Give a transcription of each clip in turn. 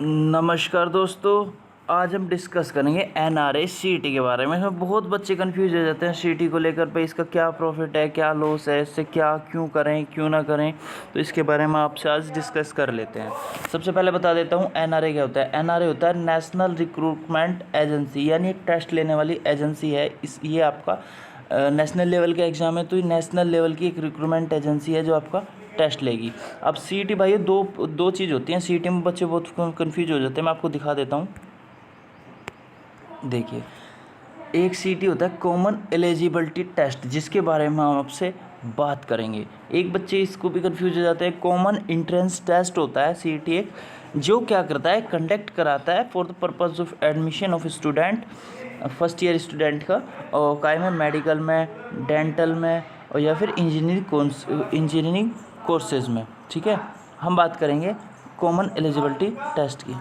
नमस्कार दोस्तों। आज हम डिस्कस करेंगे एनआरए सीईटी के बारे में। इसमें बहुत बच्चे कंफ्यूज हो जाते हैं सीईटी को लेकर, पे इसका क्या प्रॉफिट है, क्या लॉस है, इससे क्या क्यों करें क्यों ना करें, तो इसके बारे में आपसे आज डिस्कस कर लेते हैं। सबसे पहले बता देता हूँ एनआरए क्या होता है। एनआरए होता है नेशनल रिक्रूटमेंट एजेंसी, यानी एक टेस्ट लेने वाली एजेंसी है। ये आपका नेशनल लेवल का एग्ज़ाम है, तो ये नेशनल लेवल की एक रिक्रूटमेंट एजेंसी है जो आपका टेस्ट लेगी। अब सीईटी भाई दो चीज़ होती हैं। सीईटी में बच्चे बहुत कंफ्यूज हो जाते हैं। मैं आपको दिखा देता हूँ। देखिए, एक सीईटी होता है कॉमन एलिजिबिलिटी टेस्ट, जिसके बारे में हम आपसे बात करेंगे। एक बच्चे इसको भी कंफ्यूज हो जाते हैं। कॉमन एंट्रेंस टेस्ट होता है सीईटी एक, जो क्या करता है, कंडक्ट कराता है for the purpose of admission of student, first year student का, और काय में, मेडिकल में, डेंटल में, और या फिर इंजीनियरिंग कोर्सेज में। ठीक है, हम बात करेंगे कॉमन एलिजिबिलिटी टेस्ट की।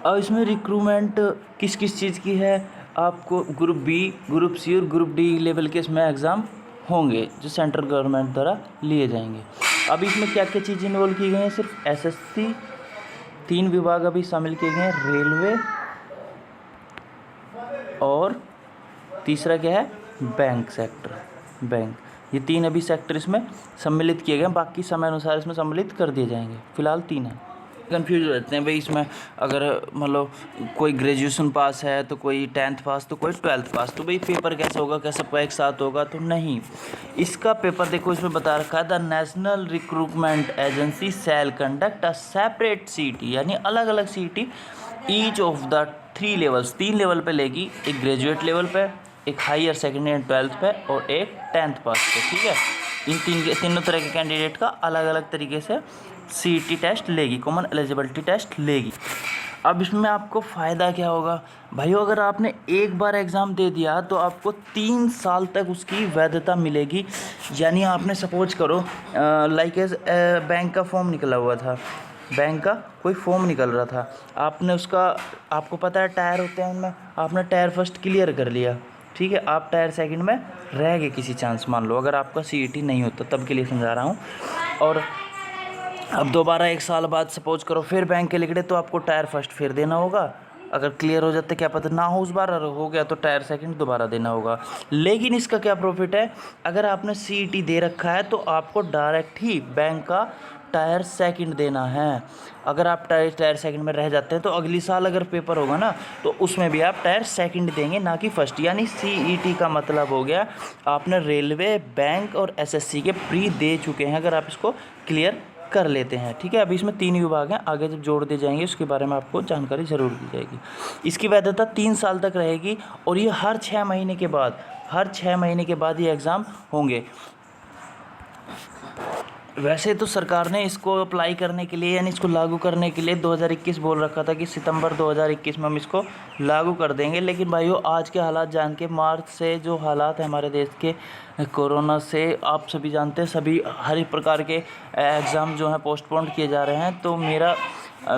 अब इसमें रिक्रूटमेंट किस किस चीज़ की है, आपको ग्रुप बी, ग्रुप सी और ग्रुप डी लेवल के इसमें एग्ज़ाम होंगे जो सेंट्रल गवर्नमेंट द्वारा लिए जाएंगे। अब इसमें क्या क्या चीज़ें इन्वॉल्व की गई हैं, सिर्फ एसएससी, 3 विभाग अभी शामिल किए गए हैं, रेलवे, और तीसरा क्या है, बैंक सेक्टर, बैंक। ये 3 अभी सेक्टर इसमें सम्मिलित किए गए हैं, बाकी समय अनुसार इसमें सम्मिलित कर दिए जाएंगे। फिलहाल 3 है। कंफ्यूज हो जाते हैं भाई इसमें, अगर मतलब कोई ग्रेजुएशन पास है तो कोई 10th पास तो कोई 12th पास, तो भाई पेपर कैसे होगा, कैसे एक साथ होगा, तो नहीं। इसका पेपर देखो, इसमें बता रखा है the national recruitment agency shall conduct a separate CET, यानी अलग अलग CET each of the 3 levels, 3 level पे लेगी। एक ग्रेजुएट लेवल पे, एक हायर सेकेंडरी एंड 12th पे, और एक 10th पास पे। ठीक है, इन तीनों तरह के कैंडिडेट का अलग अलग तरीके से सीईटी टेस्ट लेगी, कॉमन एलिजिबिलिटी टेस्ट लेगी। अब इसमें आपको फ़ायदा क्या होगा भाइयों, अगर आपने एक बार एग्ज़ाम दे दिया तो आपको 3 साल तक उसकी वैधता मिलेगी। यानी आपने सपोज करो लाइक एज बैंक का फॉर्म निकला हुआ था, बैंक का कोई फॉर्म निकल रहा था, आपने उसका, आपको पता है टायर होते हैं उनमें, आपने टायर फर्स्ट क्लियर कर लिया। ठीक है, आप टायर सेकंड में रह गए किसी चांस, मान लो अगर आपका सीईटी नहीं होता, तब के लिए समझा रहा हूँ। और अब दोबारा 1 साल बाद सपोज करो फिर बैंक के लिखड़े, तो आपको टायर फर्स्ट फिर देना होगा। अगर क्लियर हो जाते, क्या पता ना हो उस बार, अगर हो गया तो टायर सेकंड दोबारा देना होगा। लेकिन इसका क्या प्रॉफिट है, अगर आपने सीईटी दे रखा है तो आपको डायरेक्ट ही बैंक का टायर सेकंड देना है। अगर आप टायर सेकंड में रह जाते हैं तो अगली साल अगर पेपर होगा ना, तो उसमें भी आप टायर सेकंड देंगे, ना कि फर्स्ट। यानी सीईटी का मतलब हो गया आपने रेलवे, बैंक और एसएससी के प्री दे चुके हैं, अगर आप इसको क्लियर कर लेते हैं। ठीक है, अभी इसमें 3 विभाग हैं, आगे जब जोड़ दिए जाएंगे उसके बारे में आपको जानकारी ज़रूर दी जाएगी। इसकी वैधता 3 साल तक रहेगी, और ये हर 6 महीने के बाद, हर 6 महीने के बाद ये एग्ज़ाम होंगे। वैसे तो सरकार ने इसको अप्लाई करने के लिए, यानी इसको लागू करने के लिए 2021 बोल रखा था कि सितंबर 2021 में हम इसको लागू कर देंगे। लेकिन भाइयों, आज के हालात जान के, मार्च से जो हालात है हमारे देश के कोरोना से, आप सभी जानते हैं, सभी हर एक प्रकार के एग्ज़ाम जो हैं पोस्टपोन किए जा रहे हैं। तो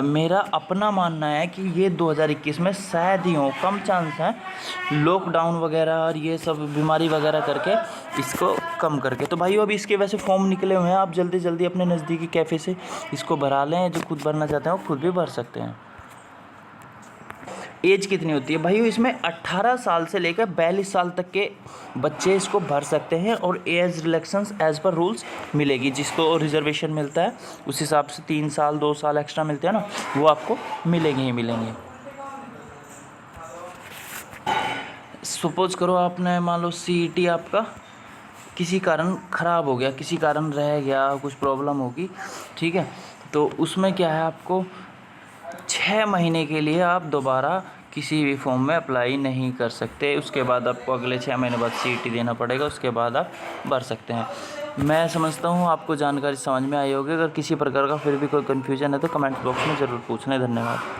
मेरा अपना मानना है कि ये 2021 में शायद ही हो, कम चांस हैं, लॉकडाउन वगैरह और ये सब बीमारी वगैरह करके इसको कम करके। तो भाइयों, अभी इसके वैसे फॉर्म निकले हुए हैं, आप जल्दी जल्दी अपने नज़दीकी कैफ़े से इसको भरा लें। जो खुद भरना चाहते हैं वो खुद भी भर सकते हैं। एज कितनी होती है भाइयों, इसमें 18 साल से लेकर 42 साल तक के बच्चे इसको भर सकते हैं, और age relaxation as per rules मिलेगी। जिसको रिजर्वेशन मिलता है उस हिसाब से 3 साल 2 साल एक्स्ट्रा मिलते हैं ना, वो आपको मिलेंगे ही मिलेंगे। सपोज करो आपने, मान लो सीईटी आपका किसी कारण ख़राब हो गया, किसी कारण रह गया, कुछ प्रॉब्लम होगी। ठीक है, तो उसमें क्या है, आपको 6 महीने के लिए आप दोबारा किसी भी फॉर्म में अप्लाई नहीं कर सकते। उसके बाद आपको अगले 6 महीने बाद सीईटी देना पड़ेगा, उसके बाद आप भर सकते हैं। मैं समझता हूँ आपको जानकारी समझ में आई होगी। अगर किसी प्रकार का फिर भी कोई कन्फ्यूजन है तो कमेंट बॉक्स में ज़रूर पूछना। धन्यवाद।